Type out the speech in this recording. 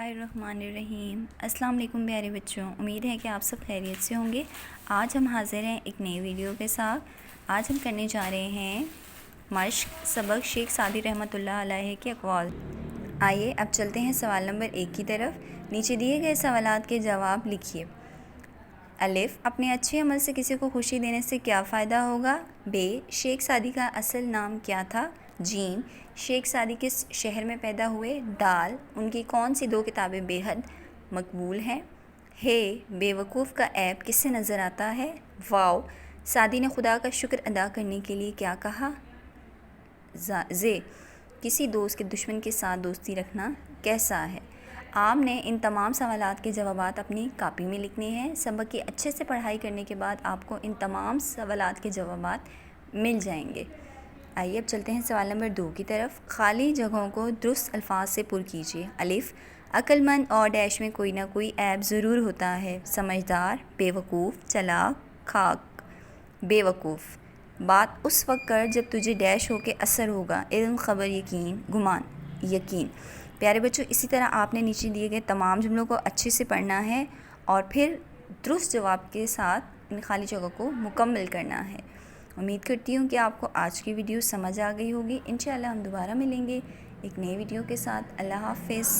बिस्मिल्लाहिर्रहमानिर्रहीम। अस्सलाम वालेकुम प्यारे बच्चों, उम्मीद है कि आप सब खैरियत से होंगे। आज हम हाज़िर हैं एक नई वीडियो के साथ। आज हम करने जा रहे हैं मश्क सबक शेख सादी रहमतुल्लाह अलैह के अक़वाल। आइए अब चलते हैं सवाल नंबर 1 की तरफ। नीचे दिए गए सवालात के जवाब लिखिए। अलिफ, अपने अच्छे अमल से किसी को खुशी देने से क्या फ़ायदा होगा। बे, शेख सादी का असल नाम क्या था। जीम, शेख सादी किस शहर में पैदा हुए। दाल, उनकी कौन सी 2 किताबें बेहद मकबूल हैं। हे, बेवकूफ़ का ऐब किससे नज़र आता है। वाव, सादी ने खुदा का शुक्र अदा करने के लिए क्या कहा। जे, किसी दोस्त के दुश्मन के साथ दोस्ती रखना कैसा है। आपने इन तमाम सवालात के जवाबात अपनी कापी में लिखने हैं। सबक की अच्छे से पढ़ाई करने के बाद आपको इन तमाम सवालात के जवाबात मिल जाएंगे। आइए अब चलते हैं सवाल नंबर 2 की तरफ। खाली जगहों को दुरुस्त अल्फाज से पुर कीजिए। अलिफ, अक्लमंद और डैश में कोई ना कोई ऐब ज़रूर होता है। समझदार, बेवकूफ़, चालाक, खाक। बेवकूफ़, बात उस वक्त कर जब तुझे डैश हो के असर होगा। इल्म, ख़बर, यकीन, गुमान, यकीन। प्यारे बच्चों, इसी तरह आपने नीचे दिए गए तमाम जुमलों को अच्छे से पढ़ना है और फिर दुरुस्त जवाब के साथ इन खाली जगह को मुकम्मल करना है। उम्मीद करती हूँ कि आपको आज की वीडियो समझ आ गई होगी। इंशाअल्लाह हम दोबारा मिलेंगे एक नई वीडियो के साथ। अल्लाह हाफ़िज़।